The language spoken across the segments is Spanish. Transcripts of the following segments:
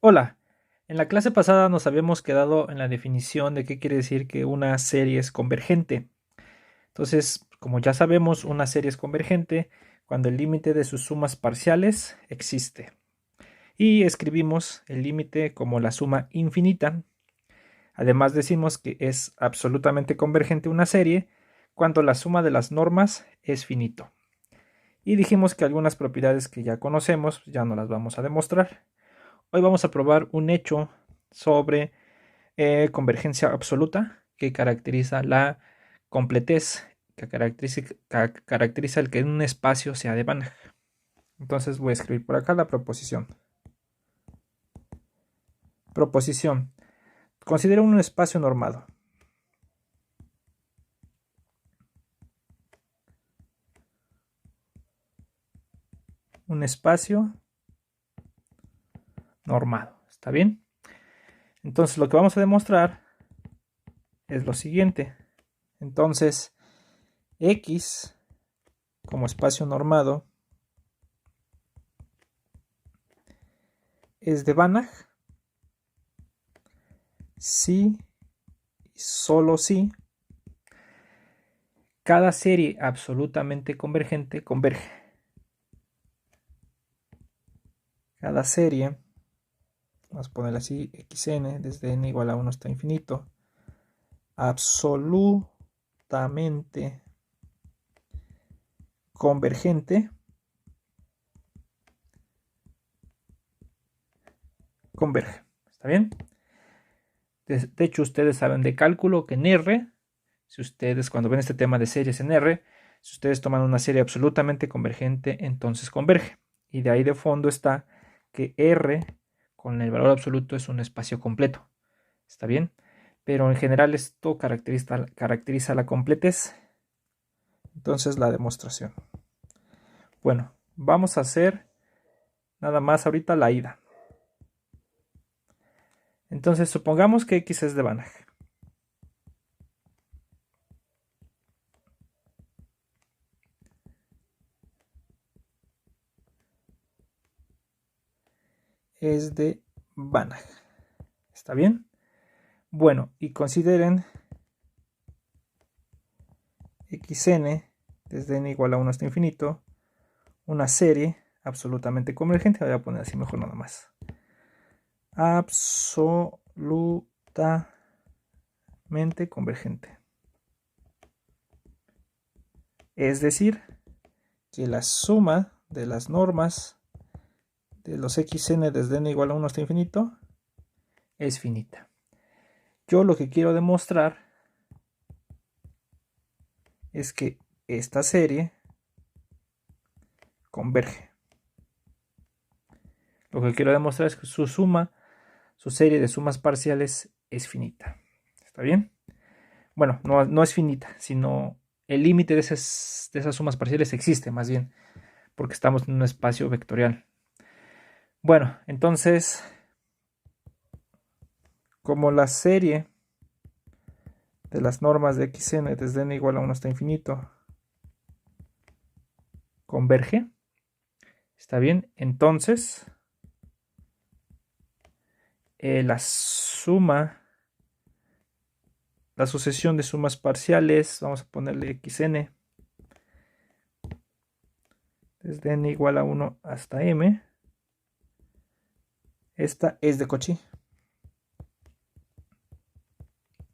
Hola, en la clase pasada nos habíamos quedado en la definición de qué quiere decir que una serie es convergente. Entonces, como ya sabemos, una serie es convergente cuando el límite de sus sumas parciales existe. Y escribimos el límite como la suma infinita. Además decimos que es absolutamente convergente una serie cuando la suma de las normas es finito. Y dijimos que algunas propiedades que ya conocemos ya no las vamos a demostrar. Hoy vamos a probar un hecho sobre convergencia absoluta que caracteriza la completez, que caracteriza el que un espacio sea de Banach. Entonces voy a escribir por acá la proposición. Proposición. Considera un espacio normado. Un espacio normado. ¿Está bien? Entonces lo que vamos a demostrar es lo siguiente. Entonces, X como espacio normado es de Banach si y solo si cada serie absolutamente convergente converge. Cada serie, vamos a ponerla así, xn desde n igual a 1 hasta infinito, absolutamente convergente, converge. ¿Está bien? De hecho, ustedes saben de cálculo que en R, si ustedes cuando ven este tema de series en R, si ustedes toman una serie absolutamente convergente, entonces converge. Y de ahí de fondo está que R con el valor absoluto es un espacio completo. ¿Está bien? Pero en general esto caracteriza la completez. Entonces la demostración. Bueno, vamos a hacer nada más ahorita la ida. Entonces supongamos que X es de Banach. Es de Banach. ¿Está bien? Bueno, y consideren xn desde n igual a 1 hasta infinito una serie absolutamente convergente. Voy a poner así mejor nada más. Absolutamente convergente. Es decir, que la suma de las normas de los xn desde n igual a 1 hasta infinito es finita. Yo lo que quiero demostrar es que esta serie converge. Lo que quiero demostrar es que su suma, su serie de sumas parciales es finita. ¿Está bien? Bueno, no es finita, sino el límite de esas sumas parciales existe más bien, porque estamos en un espacio vectorial. Bueno, entonces, como la serie de las normas de xn desde n igual a 1 hasta infinito converge, ¿está bien? Entonces, la sucesión de sumas parciales, vamos a ponerle xn, desde n igual a 1 hasta m, esta es de Cauchy.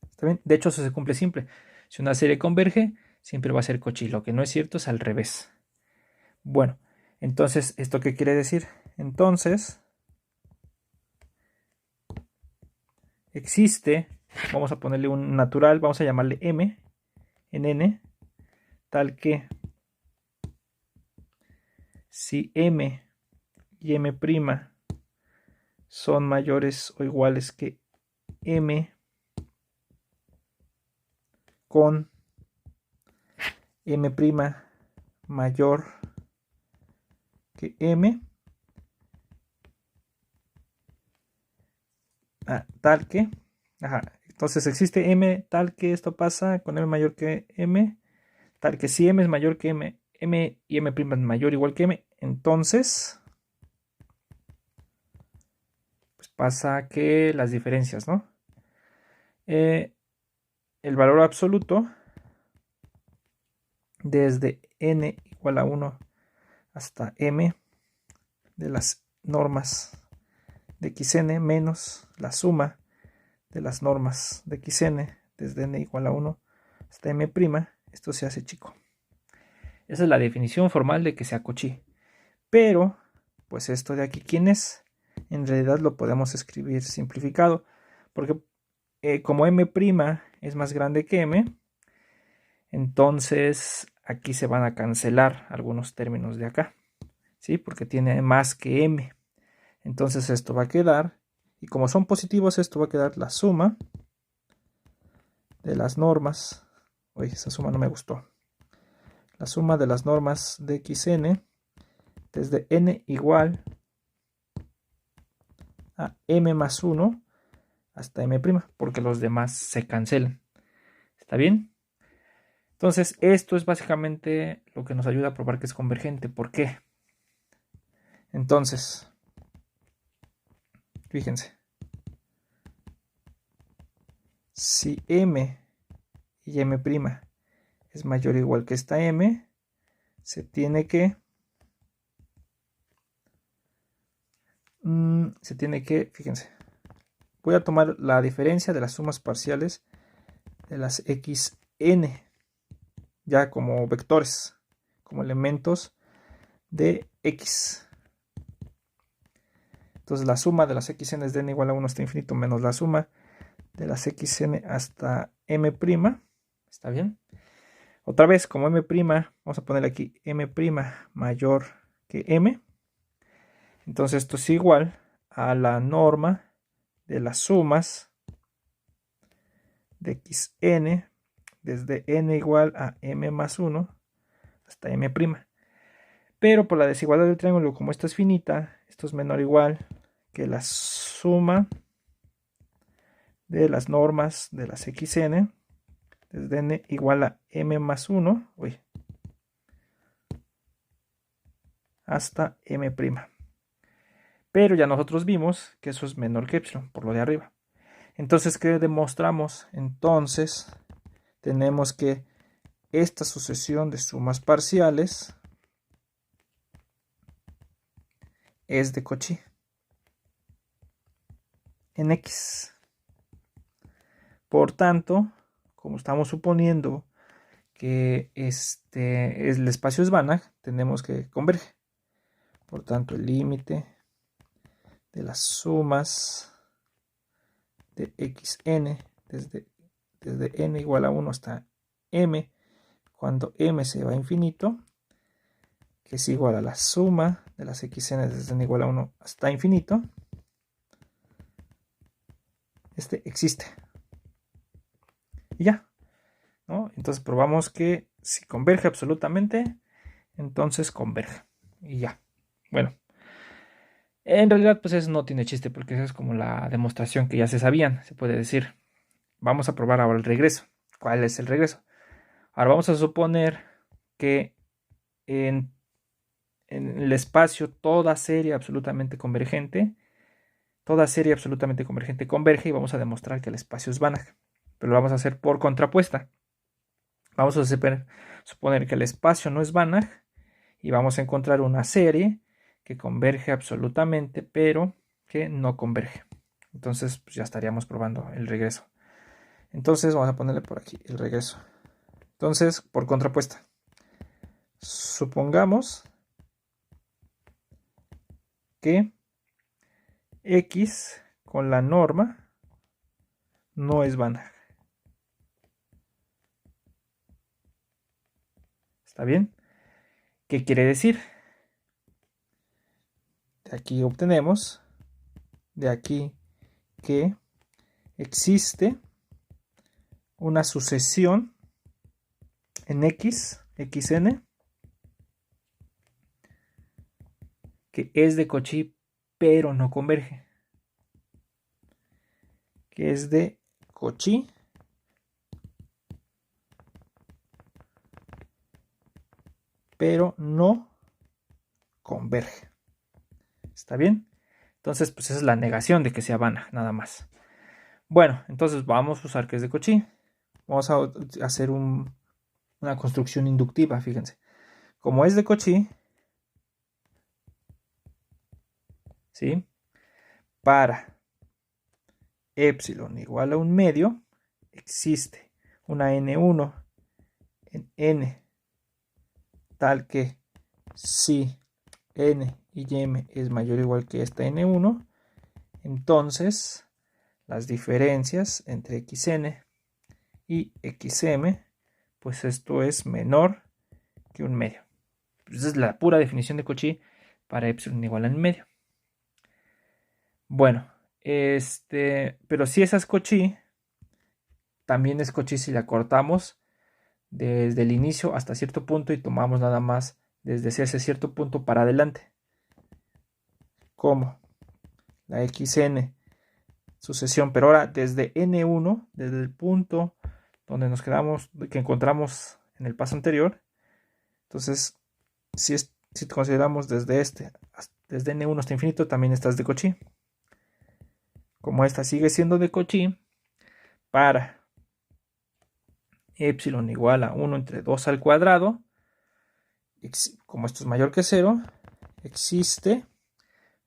¿Está bien? De hecho, eso se cumple simple. Si una serie converge, siempre va a ser Cauchy. Lo que no es cierto es al revés. Bueno, entonces, ¿esto qué quiere decir? Entonces, existe, vamos a ponerle un natural, vamos a llamarle m en n, tal que si m y m' son mayores o iguales que m con m' mayor que m, tal que, entonces existe m tal que esto pasa con m mayor que m, tal que si m es mayor que m, m y m' es mayor o igual que m, entonces, pues pasa que las diferencias, ¿no? El valor absoluto desde n igual a 1 hasta m de las normas de xn menos la suma de las normas de xn desde n igual a 1 hasta m', esto se hace chico. Esa es la definición formal de que sea Cauchy. Pero, pues esto de aquí, ¿quién es? En realidad lo podemos escribir simplificado, porque como m' es más grande que m, entonces aquí se van a cancelar algunos términos de acá, ¿sí? Porque tiene más que m. Entonces esto va a quedar, y como son positivos, esto va a quedar la suma de las normas. Uy, esa suma no me gustó. La suma de las normas de xn desde n igual a m más 1 hasta m', porque los demás se cancelan. ¿Está bien? Entonces, esto es básicamente lo que nos ayuda a probar que es convergente. ¿Por qué? Entonces, fíjense. Si m y m' es mayor o igual que esta m, se tiene que fíjense, voy a tomar la diferencia de las sumas parciales de las xn, ya como vectores, como elementos de x. Entonces la suma de las xn de n igual a 1 hasta infinito menos la suma de las xn hasta m', ¿está bien? Otra vez, como m', vamos a poner aquí m' mayor que m. Entonces esto es igual a la norma de las sumas de xn desde n igual a m más 1 hasta m'. Pero por la desigualdad del triángulo, como esta es finita, esto es menor o igual que la suma de las normas de las xn desde n igual a m más 1 hasta m'. Pero ya nosotros vimos que eso es menor que epsilon, por lo de arriba. Entonces, ¿qué demostramos? Entonces, tenemos que esta sucesión de sumas parciales es de Cauchy en x. Por tanto, como estamos suponiendo que el espacio es Banach, tenemos que converge. Por tanto, el límite de las sumas de xn desde n igual a 1 hasta m, cuando m se va a infinito, que es igual a la suma de las xn desde n igual a 1 hasta infinito, existe. Y ya, ¿no? Entonces probamos que si converge absolutamente, entonces converge. Y ya. Bueno. En realidad, pues eso no tiene chiste, porque esa es como la demostración que ya se sabían, se puede decir. Vamos a probar ahora el regreso. ¿Cuál es el regreso? Ahora vamos a suponer que en el espacio toda serie absolutamente convergente converge, y vamos a demostrar que el espacio es Banach. Pero lo vamos a hacer por contrapuesta. Vamos a suponer que el espacio no es Banach y vamos a encontrar una serie que converge absolutamente, pero que no converge. Entonces, pues ya estaríamos probando el regreso. Entonces, vamos a ponerle por aquí el regreso. Entonces, por contrapuesta, supongamos que x con la norma no es Banach. ¿Está bien? ¿Qué quiere decir? De aquí obtenemos, de aquí que existe una sucesión en xn, que es de Cauchy, pero no converge. Que es de Cauchy, pero no converge. ¿Está bien? Entonces, pues esa es la negación de que sea vana, nada más. Bueno, entonces vamos a usar que es de Cauchy. Vamos a hacer una construcción inductiva, fíjense. Como es de Cauchy, ¿sí? Para epsilon igual a un medio, existe una n1 en n tal que si n y m es mayor o igual que esta n1, entonces las diferencias entre xn y xm, pues esto es menor que un medio. Esa es la pura definición de Cauchy para epsilon igual a un medio. Bueno, pero si esa es Cauchy, también es Cauchy si la cortamos desde el inicio hasta cierto punto y tomamos nada más desde ese cierto punto para adelante. Como la xn sucesión, pero ahora desde n1, desde el punto donde nos quedamos, que encontramos en el paso anterior. Entonces, si consideramos desde n1 hasta infinito, también esta es de Cauchy. Como esta sigue siendo de Cauchy, para epsilon igual a 1 entre 2 al cuadrado, como esto es mayor que 0, existe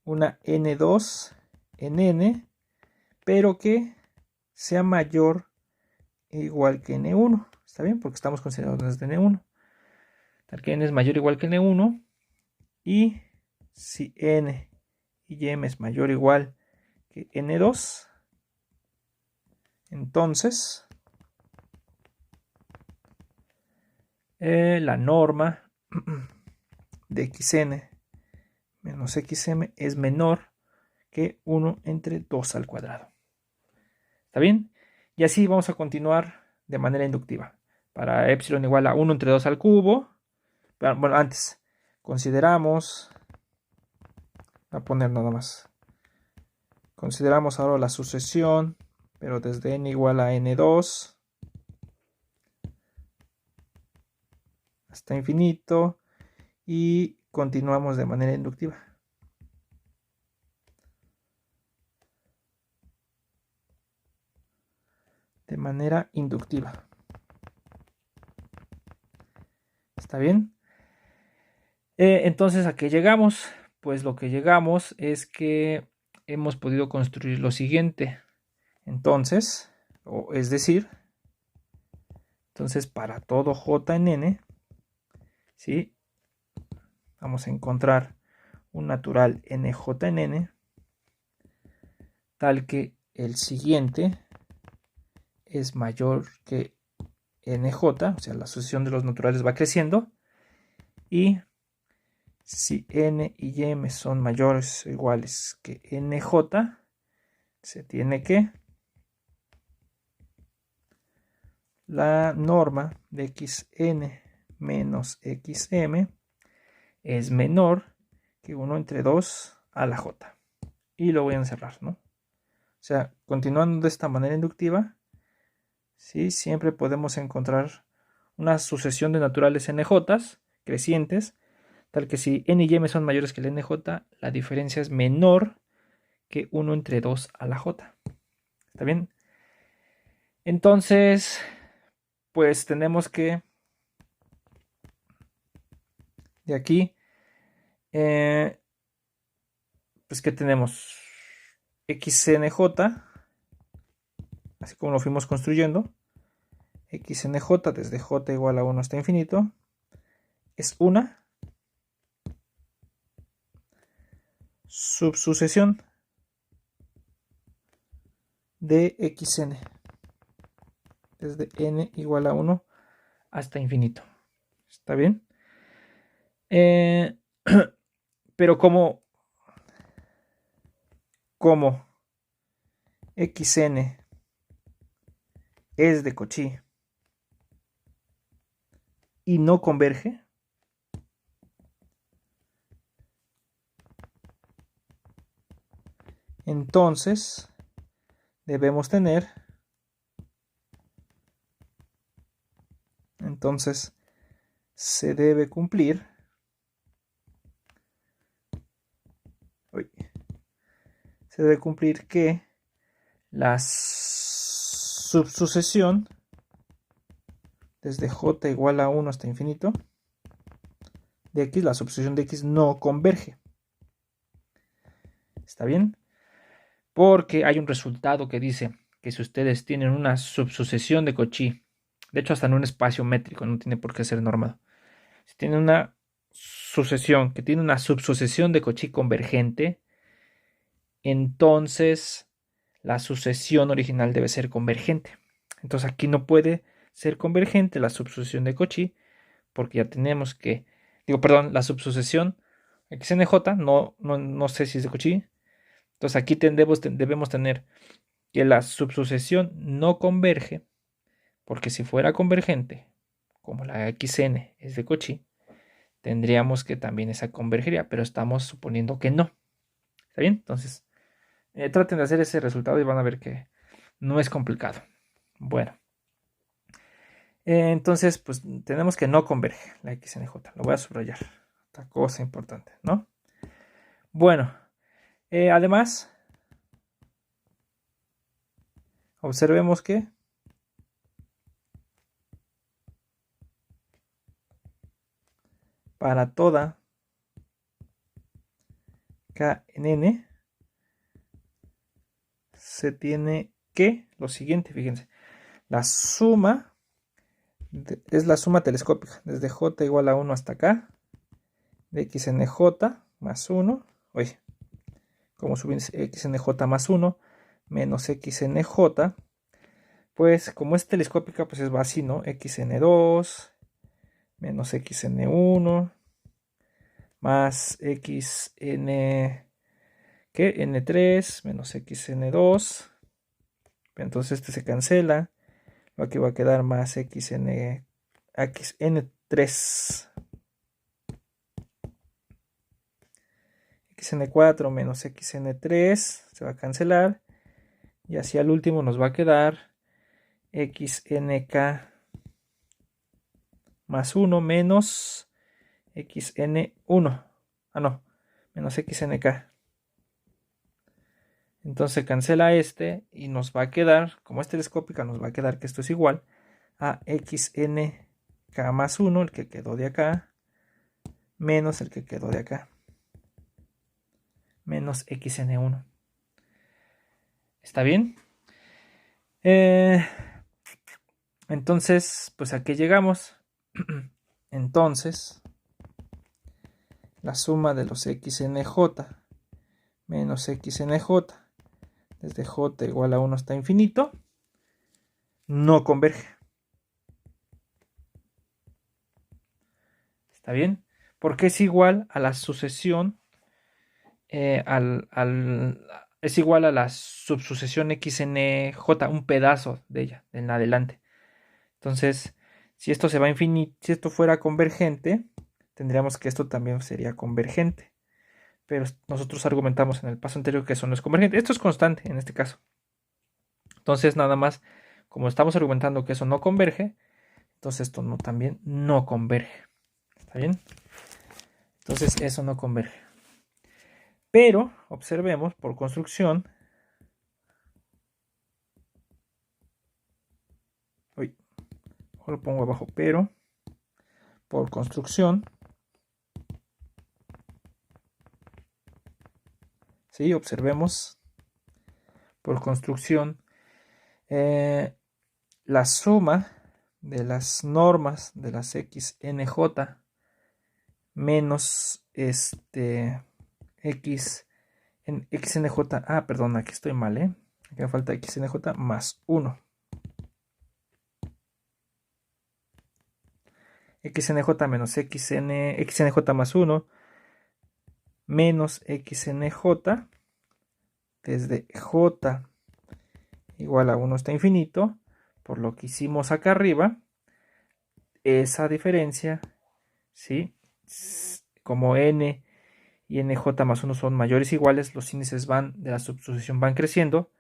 una n2 en n, pero que sea mayor e igual que n1. ¿Está bien? Porque estamos considerando desde n1. Tal que n es mayor o igual que n1. Y si n y m es mayor o igual que n2, entonces la norma de xn menos xm es menor que 1 entre 2 al cuadrado. ¿Está bien? Y así vamos a continuar de manera inductiva. Para epsilon igual a 1 entre 2 al cubo. Bueno, antes consideramos, voy a poner nada más. Consideramos ahora la sucesión, pero desde n igual a n2 hasta infinito. Y continuamos de manera inductiva. De manera inductiva. ¿Está bien? Entonces, ¿a qué llegamos? Pues lo que llegamos es que hemos podido construir lo siguiente. Entonces, es decir, entonces para todo j en n, ¿sí? Vamos a encontrar un natural nj en n, tal que el siguiente es mayor que nj, o sea, la sucesión de los naturales va creciendo, y si n y m son mayores o iguales que nj, se tiene que la norma de xn menos xm es menor que 1 entre 2 a la j. Y lo voy a encerrar, ¿no? O sea, continuando de esta manera inductiva, ¿sí? Siempre podemos encontrar una sucesión de naturales nj crecientes, tal que si n y m son mayores que el nj, la diferencia es menor que 1 entre 2 a la j. ¿Está bien? Entonces, pues tenemos que de aquí, pues que tenemos xnj, así como lo fuimos construyendo, xnj desde j igual a 1 hasta infinito, es una subsucesión de xn desde n igual a 1 hasta infinito. ¿Está bien? Pero como xn es de Cauchy y no converge, entonces debemos tener, entonces se debe cumplir se debe cumplir que la subsucesión desde j igual a 1 hasta infinito de x, la subsucesión de x no converge. ¿Está bien? Porque hay un resultado que dice que si ustedes tienen una subsucesión de Cauchy, de hecho hasta en un espacio métrico, no tiene por qué ser normado, si tienen una sucesión que tiene una subsucesión de Cauchy convergente, entonces la sucesión original debe ser convergente. Entonces aquí no puede ser convergente la subsucesión de Cauchy, porque ya tenemos que, la subsucesión XNJ, no sé si es de Cauchy. Entonces aquí debemos tener que la subsucesión no converge, porque si fuera convergente, como la XN es de Cauchy, tendríamos que también esa convergería, pero estamos suponiendo que no. ¿Está bien? Entonces, traten de hacer ese resultado y van a ver que no es complicado. Bueno. Entonces, pues tenemos que no converge la XNJ. Lo voy a subrayar. Otra cosa importante, ¿no? Bueno, además, observemos que para toda k en n se tiene que lo siguiente, fíjense, la suma es la suma telescópica desde j igual a 1 hasta acá de xnj más 1, oye, como subir xnj más 1 menos xnj, pues como es telescópica, pues va así, ¿no? xn2 menos xn1 más xn, ¿qué? n3 menos xn2. Entonces este se cancela. Lo que va a quedar más xn3 xn4 menos xn3 se va a cancelar. Y así al último nos va a quedar xnk más 1 menos xn1. Ah, no, menos xnk. Entonces cancela este y nos va a quedar, como es telescópica, nos va a quedar que esto es igual a xnk más 1, el que quedó de acá, menos el que quedó de acá, menos xn1. ¿Está bien? Entonces, pues a qué llegamos. Entonces, la suma de los xnj menos xnj desde j igual a 1 hasta infinito no converge. ¿Está bien? Porque es igual a la sucesión, es igual a la subsucesión xnj, un pedazo de ella, en adelante. Entonces, si esto se va a infinito, si esto fuera convergente, tendríamos que esto también sería convergente. Pero nosotros argumentamos en el paso anterior que eso no es convergente. Esto es constante en este caso. Entonces, nada más, como estamos argumentando que eso no converge, entonces esto también no converge. ¿Está bien? Entonces, eso no converge. Pero, observemos, por construcción, lo pongo abajo, pero, por construcción, ¿sí? Observemos, por construcción, la suma de las normas de las xnj menos x en xnj, perdón, aquí estoy mal, aquí me falta xnj más 1. xnj menos xnj más 1 menos xnj desde j igual a 1 hasta infinito, por lo que hicimos acá arriba, esa diferencia, ¿sí? Como n y nj más 1 son mayores o iguales, los índices de la subsucesión van creciendo,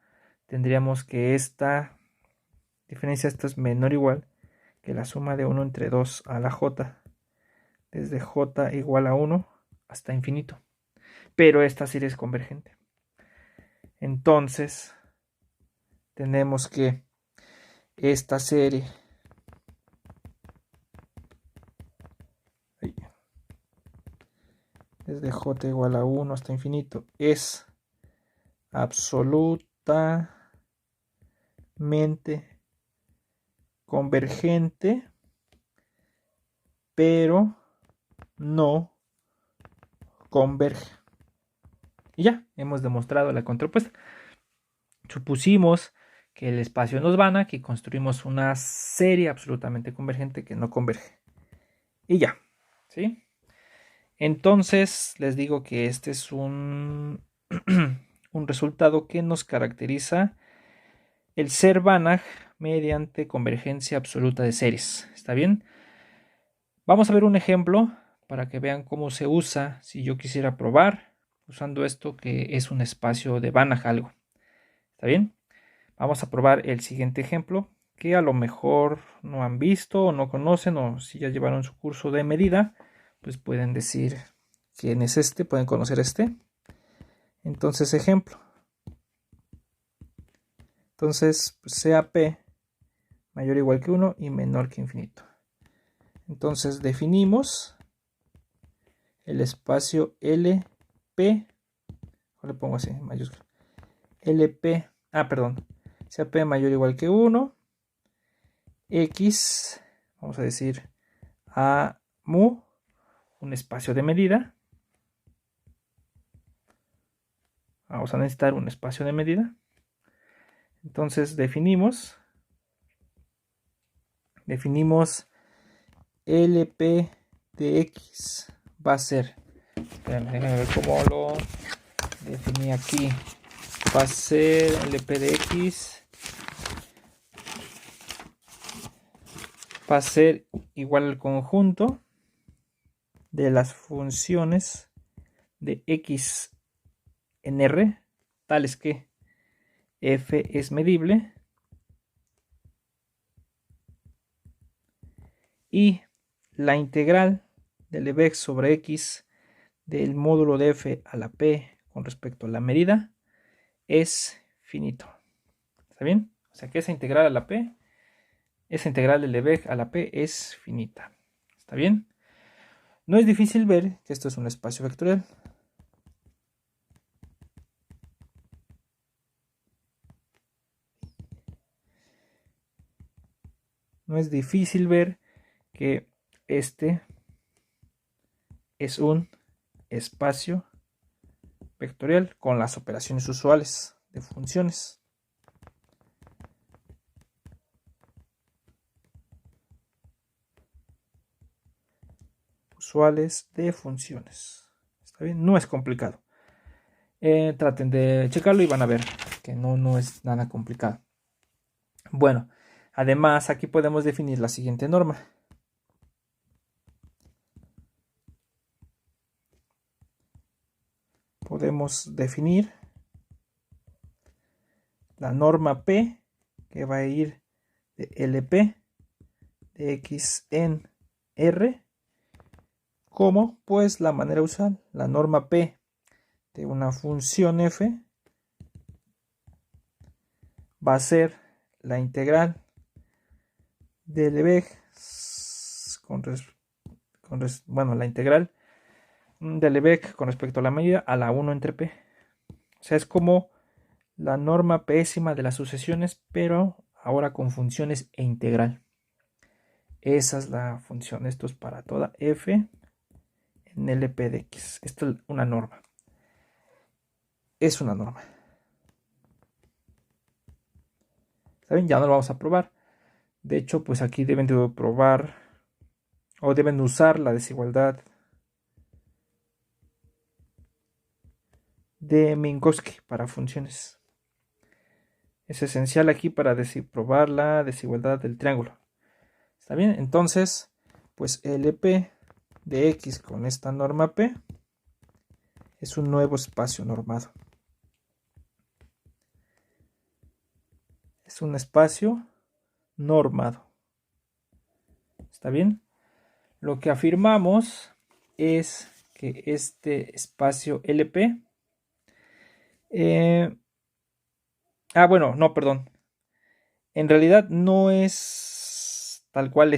tendríamos que esta diferencia es menor o igual que la suma de 1 entre 2 a la j, desde j igual a 1 hasta infinito. Pero esta serie es convergente. Entonces tenemos que esta serie desde j igual a 1 hasta infinito es absolutamente convergente, pero no converge. Y ya, hemos demostrado la contrapuesta. Supusimos que el espacio nos van a que construimos una serie absolutamente convergente que no converge. Y ya, ¿sí? Entonces les digo que este es un resultado que nos caracteriza el ser Banach mediante convergencia absoluta de series. ¿Está bien? Vamos a ver un ejemplo para que vean cómo se usa si yo quisiera probar usando esto que es un espacio de Banach algo. ¿Está bien? Vamos a probar el siguiente ejemplo que a lo mejor no han visto o no conocen, o si ya llevaron su curso de medida, pues pueden decir quién es este, pueden conocer este. Entonces, ejemplo. Entonces, pues, sea P mayor o igual que 1 y menor que infinito. Entonces, definimos el espacio LP, o le pongo así, mayúscula, LP, sea P mayor o igual que 1, X, vamos a decir A mu, un espacio de medida. Vamos a necesitar un espacio de medida. Entonces definimos LP de X va a ser, déjenme ver cómo lo definí aquí, va a ser LP de X, va a ser igual al conjunto de las funciones de X en R, tales que F es medible y la integral del Levex sobre X del módulo de F a la P con respecto a la medida es finito. ¿Está bien? O sea que esa integral a la P, esa integral del Levex a la P es finita. ¿Está bien? No es difícil ver que esto es un espacio vectorial. No es difícil ver que este es un espacio vectorial con las operaciones usuales de funciones. Usuales de funciones. ¿Está bien? No es complicado. Traten de checarlo y van a ver que no es nada complicado. Bueno, además aquí podemos definir la siguiente norma. Podemos definir la norma P que va a ir de LP de X en R como pues la manera usual, la norma P de una función F va a ser la integral del Levex la integral del Levex con respecto a la medida a la 1 entre P. O sea, es como la norma pésima de las sucesiones, pero ahora con funciones e integral. Esa es la función. Esto es para toda F en LP de X. Esto es una norma. Es una norma. ¿Saben? Ya no lo vamos a probar. De hecho, pues aquí deben de probar o deben usar la desigualdad de Minkowski para funciones. Es esencial aquí para probar la desigualdad del triángulo. ¿Está bien? Entonces, pues LP de X con esta norma P es un nuevo espacio normado. Es un espacio normado. ¿Está bien? Lo que afirmamos es que este espacio LP Bueno, no, perdón. En realidad no es tal cual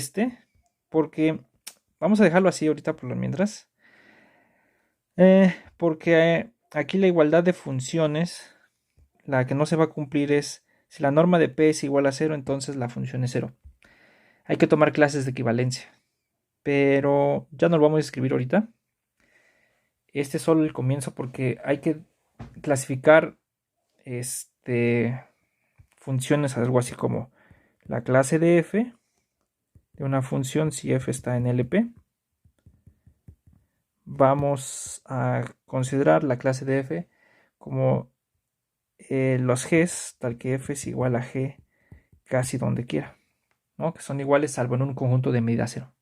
porque vamos a dejarlo así ahorita por lo mientras. Porque aquí la igualdad de funciones, la que no se va a cumplir es, si la norma de P es igual a 0, entonces la función es 0. Hay que tomar clases de equivalencia, pero ya no lo vamos a escribir ahorita. Este es solo el comienzo porque hay que clasificar funciones, algo así como la clase de f de una función si f está en LP. Vamos a considerar la clase de f como los g's, tal que f es igual a g casi donde quiera, ¿no? Que son iguales salvo en un conjunto de medida cero.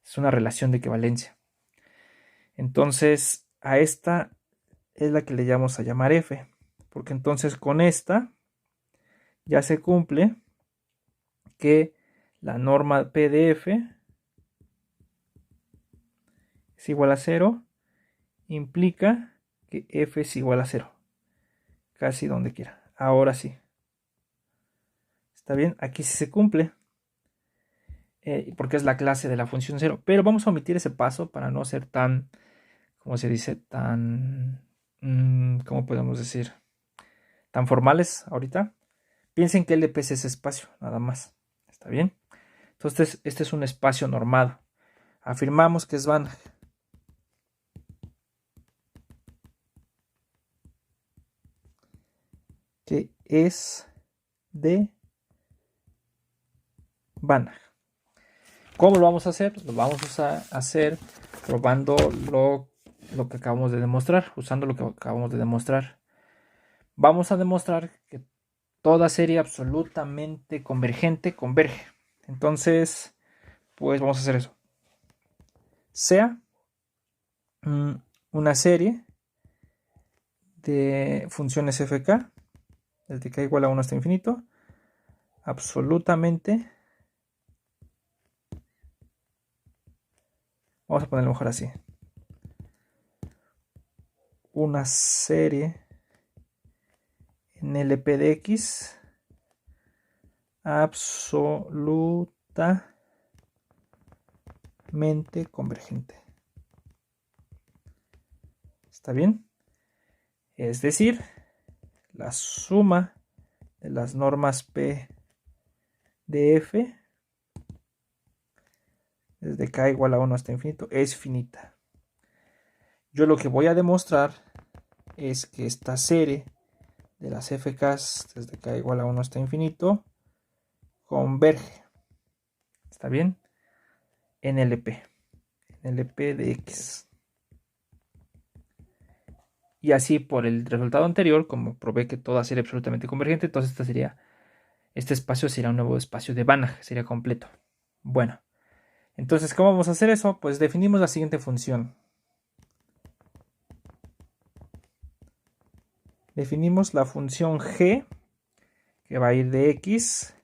Es una relación de equivalencia. Entonces, a esta es la que le vamos a llamar f, porque entonces con esta ya se cumple que la norma P de f es igual a 0, implica que f es igual a 0, casi donde quiera. Ahora sí. ¿Está bien? Aquí sí se cumple, porque es la clase de la función 0. Pero vamos a omitir ese paso para no ser tan, ¿cómo se dice? Tan, ¿cómo podemos decir? Tan formales ahorita. Piensen que LP es ese espacio, nada más. ¿Está bien? Entonces, este es un espacio normado. Afirmamos que es Banach. Que es de Banach. ¿Cómo lo vamos a hacer? Lo vamos a hacer probando lo que acabamos de demostrar, usando lo que acabamos de demostrar. Vamos a demostrar que toda serie absolutamente convergente converge. Entonces, pues vamos a hacer eso. Sea una serie de funciones fk, desde k igual a 1 hasta infinito, absolutamente, vamos a ponerlo mejor así, una serie en LP de x absolutamente convergente. ¿Está bien? Es decir, la suma de las normas P de f desde k igual a 1 hasta infinito es finita. Yo lo que voy a demostrar es que esta serie de las fk's desde k igual a 1 hasta infinito converge. ¿Está bien? En LP de x. Y así por el resultado anterior, como probé que toda serie absolutamente convergente, entonces este espacio sería un nuevo espacio de Banach, sería completo. Bueno, entonces, ¿cómo vamos a hacer eso? Pues definimos la siguiente función. Definimos la función g, que va a ir de x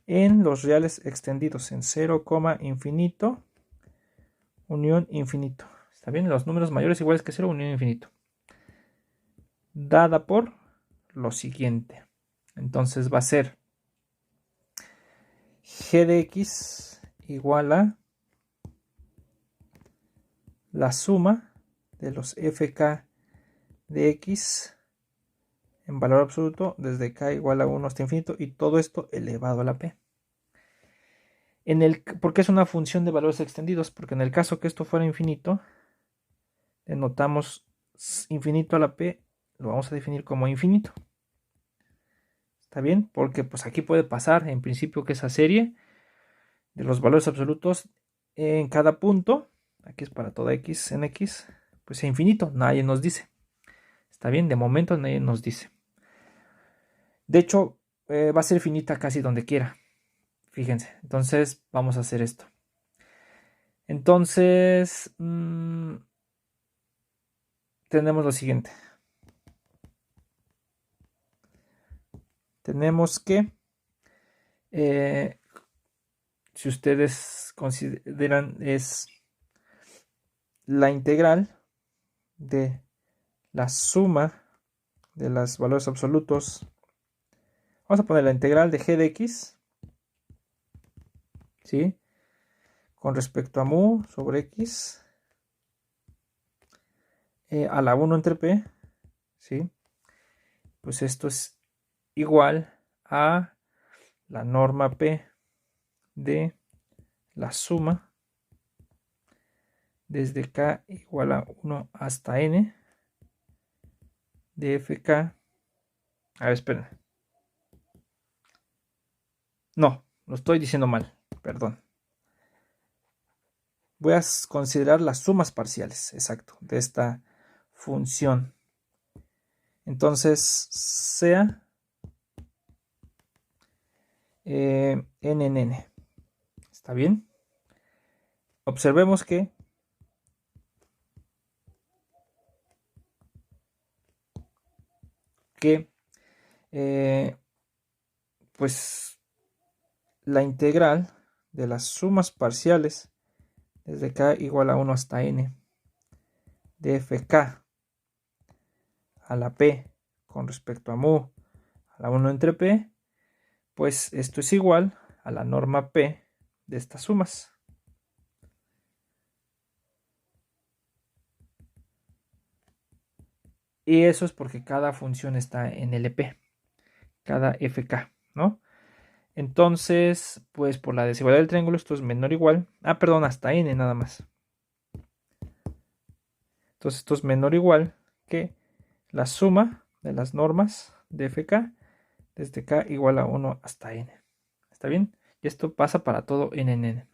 en los reales extendidos en 0, infinito, unión infinito. ¿Está bien? Los números mayores iguales que 0, unión infinito. Dada por lo siguiente. Entonces va a ser g de x igual a la suma de los fk de x en valor absoluto desde k igual a 1 hasta infinito y todo esto elevado a la p. ¿Por qué es una función de valores extendidos? Porque en el caso que esto fuera infinito, denotamos infinito a la p, lo vamos a definir como infinito. ¿Está bien? Porque pues aquí puede pasar en principio que esa serie de los valores absolutos en cada punto, aquí es para toda x en x, pues es infinito, nadie nos dice. ¿Está bien? De momento nadie nos dice. De hecho, va a ser finita casi donde quiera. Fíjense, entonces vamos a hacer esto. Entonces, tenemos lo siguiente. Tenemos que, si ustedes consideran, es la integral de la suma de los valores absolutos Vamos a poner la integral de g de x, ¿sí? Con respecto a mu sobre x a la 1 entre p, ¿sí? Pues esto es igual a la norma p de la suma desde k igual a 1 hasta n de fk. A ver, esperen. No, lo estoy diciendo mal, perdón. Voy a considerar las sumas parciales, exacto, de esta función. Entonces, sea n en n. ¿Está bien? Observemos que pues la integral de las sumas parciales desde k igual a 1 hasta n de fk a la p con respecto a mu a la 1 entre p, pues esto es igual a la norma p de estas sumas. Y eso es porque cada función está en LP, cada fk, ¿no? Entonces, pues por la desigualdad del triángulo esto es menor o igual, perdón, hasta n nada más. Entonces esto es menor o igual que la suma de las normas de fk desde k igual a 1 hasta n. ¿Está bien? Y esto pasa para todo n en n.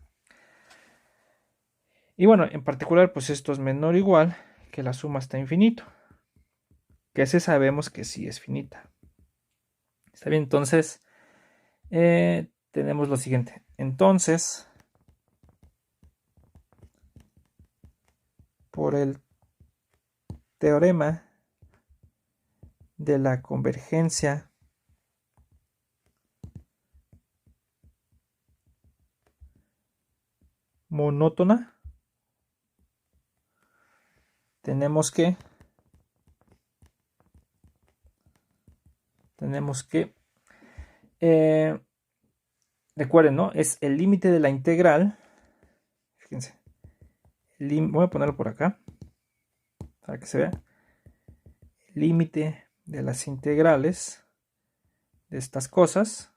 Y bueno, en particular, pues esto es menor o igual que la suma hasta infinito, que ese sabemos que sí es finita. ¿Está bien? Entonces, tenemos lo siguiente. Entonces, por el teorema de la convergencia monótona, tenemos que recuerden, ¿no? Es el límite de la integral. Fíjense. Voy a ponerlo por acá para que se vea. El límite de las integrales de estas cosas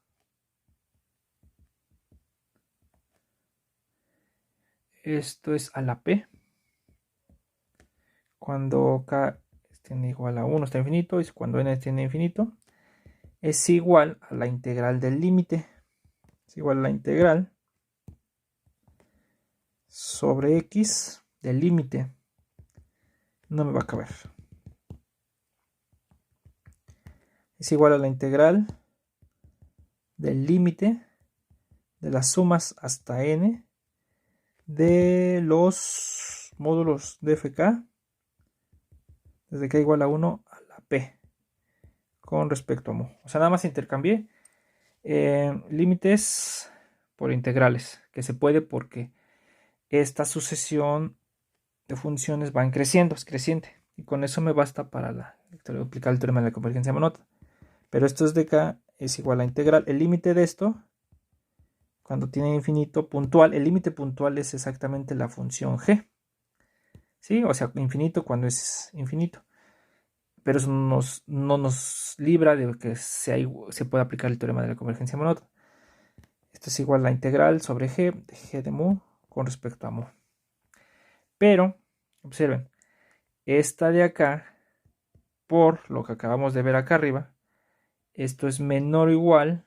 esto es a la p cuando k tiene igual a 1 está infinito y cuando n tiene infinito es igual a la integral del límite, es igual a la integral sobre x del límite. No me va a caber. Es igual a la integral del límite de las sumas hasta n de los módulos de fk desde k igual a 1 a la p con respecto a mu. O sea, nada más intercambié límites por integrales, que se puede porque esta sucesión de funciones van creciendo, es creciente, y con eso me basta para aplicar el teorema de la convergencia monótona. Pero esto es de k es igual a integral. El límite de esto, cuando tiene infinito puntual, el límite puntual es exactamente la función g, ¿sí? O sea, infinito cuando es infinito. Pero eso no nos libra de que se pueda aplicar el teorema de la convergencia monótona. Esto es igual a la integral sobre g de mu con respecto a mu. Pero, observen, esta de acá, por lo que acabamos de ver acá arriba, esto es menor o igual,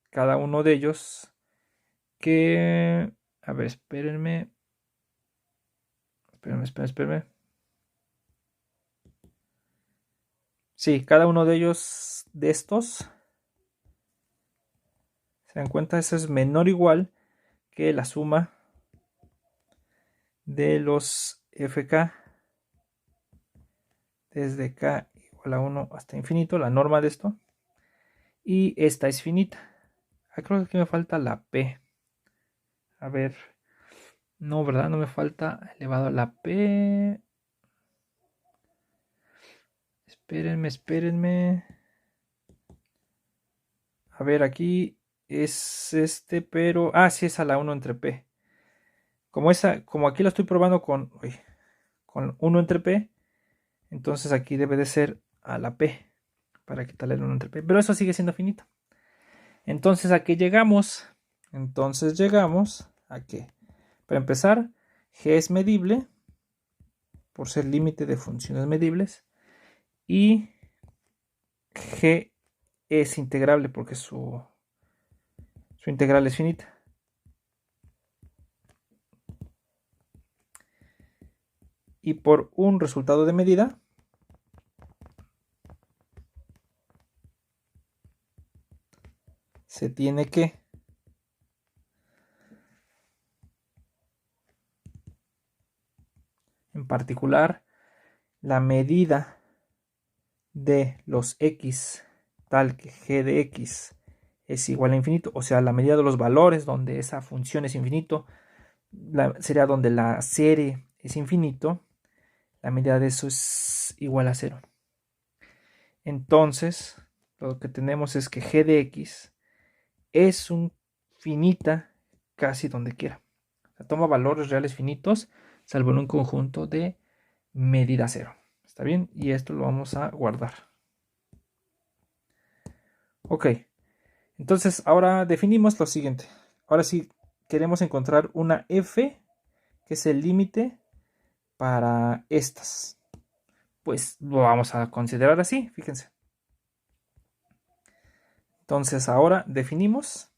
cada uno de ellos, que... A ver, espérenme. Espérenme. Sí, cada uno de ellos, de estos, se dan cuenta, eso es menor o igual que la suma de los fk desde k igual a 1 hasta infinito, la norma de esto, y esta es finita. Creo que aquí me falta la p. A ver, no, ¿verdad? No me falta elevado a la p. Espérenme. A ver, aquí es este, pero... sí es a la 1 entre P. Como aquí lo estoy probando con 1 entre P, entonces aquí debe de ser a la P, para quitarle el 1 entre P. Pero eso sigue siendo finito. Entonces, ¿a qué llegamos? Entonces llegamos a que, para empezar, G es medible, por ser límite de funciones medibles, y G es integrable porque su integral es finita. Y por un resultado de medida, se tiene que en particular la medida de los x tal que g de x es igual a infinito, o sea, la medida de los valores donde esa función es infinito, sería donde la serie es infinito, la medida de eso es igual a 0. Entonces, lo que tenemos es que g de x es un finita casi donde quiera. O sea, toma valores reales finitos, salvo en un conjunto de medida 0. ¿Está bien? Y esto lo vamos a guardar. Ok, entonces ahora definimos lo siguiente. Ahora sí queremos encontrar una f, que es el límite para estas. Pues lo vamos a considerar así, fíjense. Entonces ahora definimos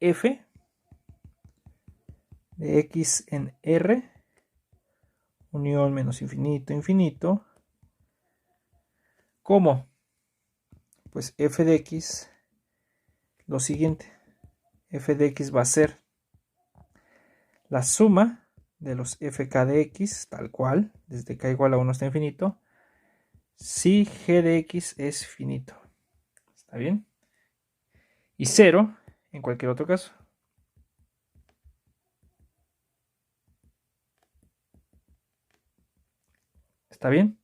f de x en R, unión menos infinito, infinito, como pues f de x, lo siguiente, f de x va a ser la suma de los fk de x, tal cual, desde k igual a 1 hasta infinito, si g de x es finito. ¿Está bien? Y 0 en cualquier otro caso. ¿Está bien?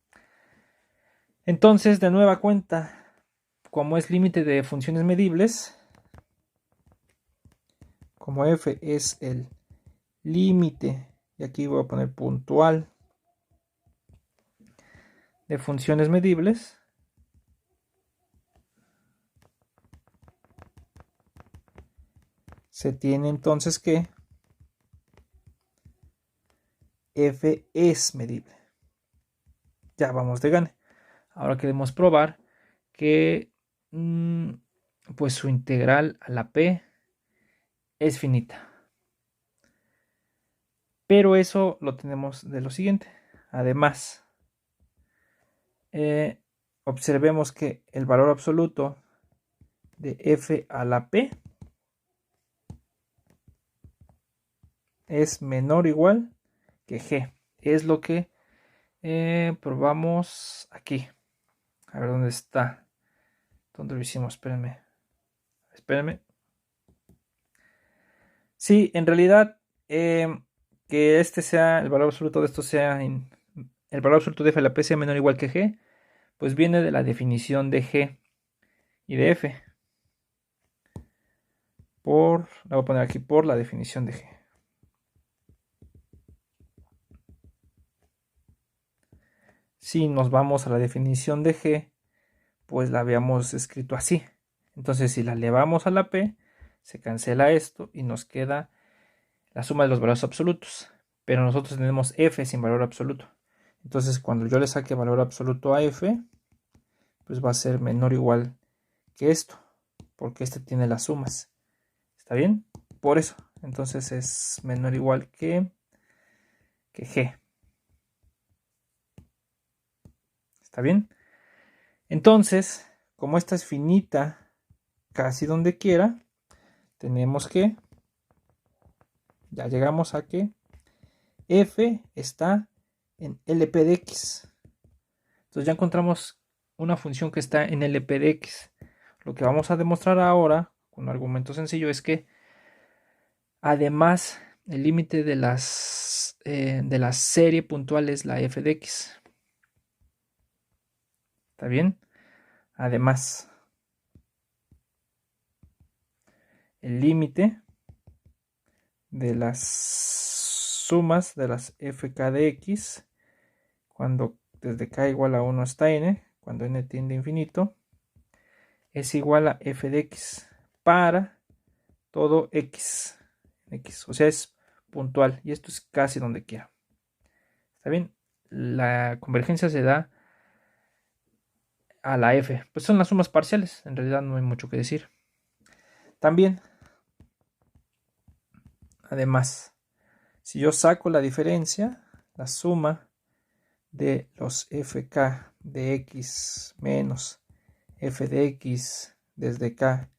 Entonces, de nueva cuenta, como es límite de funciones medibles, como f es el límite, y aquí voy a poner puntual, de funciones medibles, se tiene entonces que f es medible. Ya vamos de gane. Ahora queremos probar que pues su integral a la p es finita. Pero eso lo tenemos de lo siguiente. Además, observemos que el valor absoluto de f a la p es menor o igual que g. Es lo que probamos aquí. A ver dónde está. ¿Dónde lo hicimos? Espérenme. Sí, en realidad, que este sea, el valor absoluto de esto sea, el valor absoluto de f a la p sea menor o igual que g, pues viene de la definición de g y de f. La voy a poner aquí por la definición de g. Si nos vamos a la definición de g, pues la habíamos escrito así. Entonces, si la elevamos a la p, se cancela esto y nos queda la suma de los valores absolutos. Pero nosotros tenemos f sin valor absoluto. Entonces, cuando yo le saque valor absoluto a f, pues va a ser menor o igual que esto, porque este tiene las sumas. ¿Está bien? Por eso. Entonces es menor o igual que g. ¿Está bien? Entonces, como esta es finita casi donde quiera, tenemos que, ya llegamos a que f está en LP de x. Entonces ya encontramos una función que está en LP de x. Lo que vamos a demostrar ahora, con un argumento sencillo, es que además el límite de la serie puntual es la f de x. ¿Está bien? Además, el límite de las sumas de las fk de x cuando desde k igual a 1 hasta n, cuando n tiende a infinito, es igual a f de x para todo x. O sea, es puntual y esto es casi donde quiera. ¿Está bien? La convergencia se da a la f. Pues son las sumas parciales, en realidad no hay mucho que decir. También, además, si yo saco la diferencia, la suma de los fk de x menos f de x desde k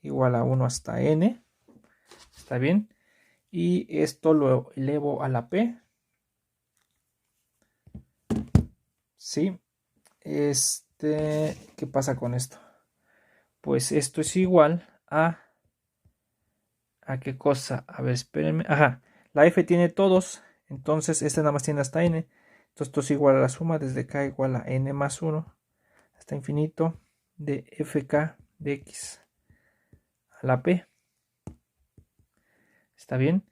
igual a 1 hasta n, ¿está bien? Y esto lo elevo a la p, ¿sí? ¿Qué pasa con esto? Pues esto es igual a qué cosa, a ver, espérenme, ajá, la f tiene todos, entonces este nada más tiene hasta n, entonces esto es igual a la suma desde k igual a n más 1 hasta infinito de fk de x a la p, ¿está bien?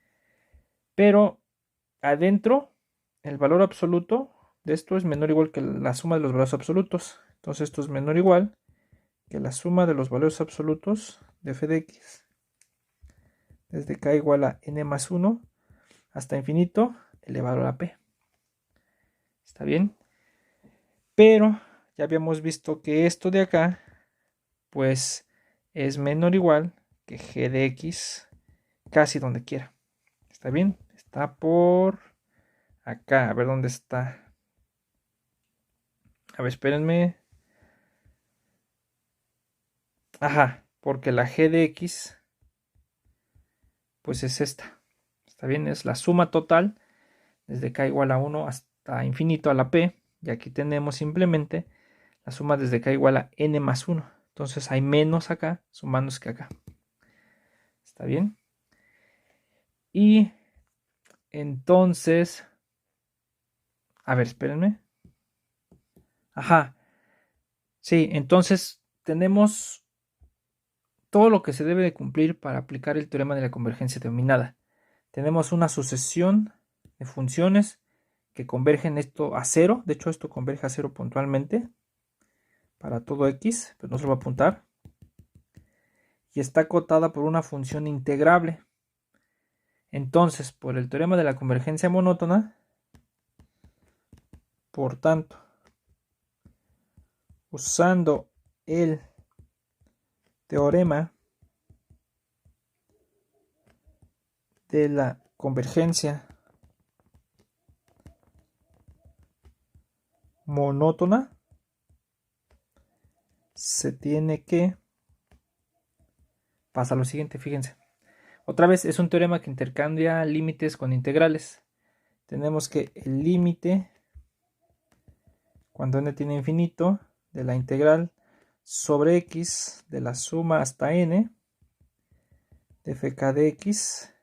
Pero adentro el valor absoluto de esto es menor o igual que la suma de los valores absolutos, entonces esto es menor o igual que la suma de los valores absolutos de f de x desde k igual a n más 1 hasta infinito elevado a la p. ¿Está bien? Pero ya habíamos visto que esto de acá pues es menor o igual que g de x casi donde quiera. ¿Está bien? Está por acá. A ver dónde está. A ver, espérenme. Ajá, porque la g de x pues es esta. ¿Está bien? Es la suma total desde k igual a 1 hasta infinito a la p. Y aquí tenemos simplemente la suma desde k igual a n más 1. Entonces hay menos acá sumándose que acá. ¿Está bien? Y entonces, a ver, espérenme. Ajá. Sí, entonces tenemos todo lo que se debe de cumplir para aplicar el teorema de la convergencia determinada. Tenemos una sucesión de funciones que convergen esto a 0. De hecho, esto converge a 0 puntualmente para todo x, pero no se lo voy a apuntar. Y está acotada por una función integrable. Entonces, por el teorema de la convergencia monótona, por tanto, usando el teorema de la convergencia monótona, se tiene que pasar lo siguiente, fíjense. Otra vez es un teorema que intercambia límites con integrales. Tenemos que el límite, cuando n tiene infinito, de la integral sobre x de la suma hasta n de fk de x.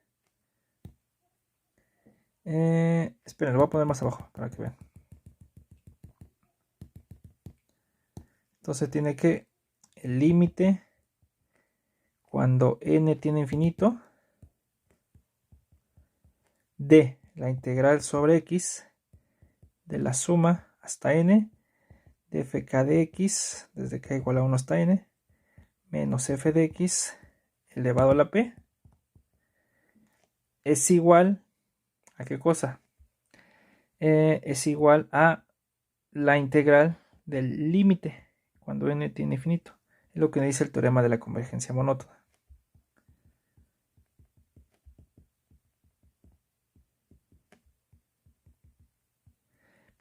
Esperen, lo voy a poner más abajo para que vean. Entonces tiene que el límite cuando n tiene infinito de la integral sobre x de la suma hasta n de fk de x desde k igual a 1 hasta n menos f de x elevado a la p es igual a qué cosa? Es igual a la integral del límite cuando n tiene infinito. Es lo que dice el teorema de la convergencia monótona.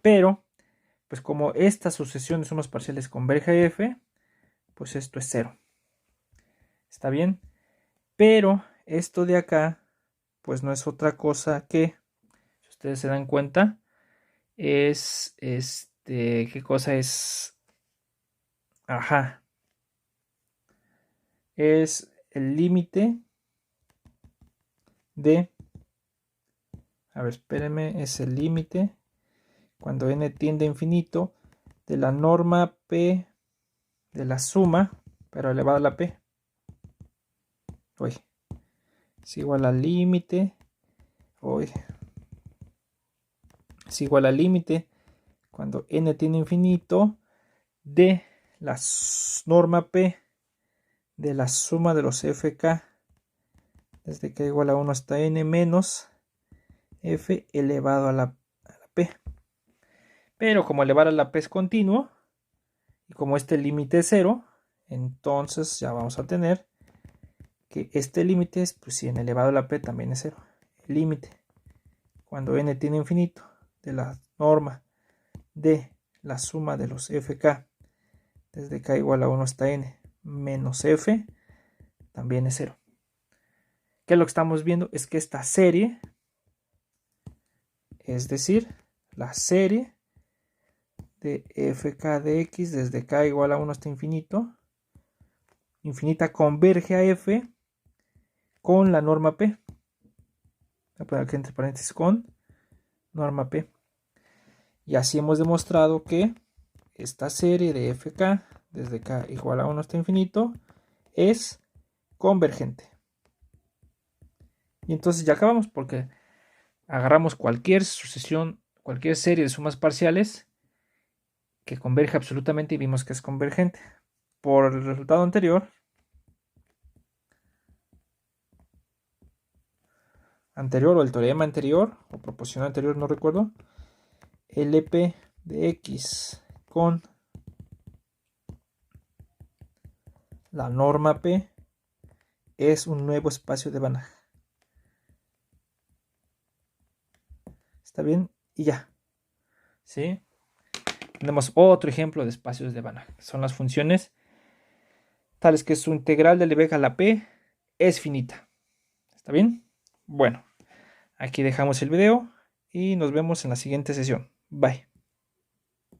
Pero, pues como esta sucesión de sumas parciales converge a f, pues esto es 0. ¿Está bien? Pero esto de acá, pues no es otra cosa que, si ustedes se dan cuenta, es ¿qué cosa es? Ajá. Es el límite de, a ver, espérenme, es el límite cuando n tiende a infinito de la norma P de la suma, pero elevado a la P. Uy, es igual al límite. Uy, es igual al límite cuando n tiene infinito de la norma P de la suma de los fk desde k igual a 1 hasta n menos f elevado a la p. Pero como elevar a la p es continuo y como este límite es 0, entonces ya vamos a tener que este límite es, pues si n elevado a la p también es 0. El límite cuando n tiene infinito de la norma de la suma de los fk desde k igual a 1 hasta n menos f también es 0. ¿Qué es lo que estamos viendo? Es que esta serie, es decir, la serie de fk de x desde k igual a 1 hasta infinito, infinita converge a f con la norma p. Voy a poner aquí entre paréntesis con norma p. Y así hemos demostrado que esta serie de fk desde k igual a 1 hasta infinito es convergente. Y entonces ya acabamos porque agarramos cualquier sucesión, cualquier serie de sumas parciales que converge absolutamente y vimos que es convergente. Por el resultado anterior, o el teorema anterior, o proposición anterior, no recuerdo, LP de X con la norma P es un nuevo espacio de Banach. ¿Está bien? Y ya. ¿Sí? Tenemos otro ejemplo de espacios de Banach. Son las funciones tales que su integral de Lebesgue a la P es finita. ¿Está bien? Bueno, aquí dejamos el video y nos vemos en la siguiente sesión. Bye.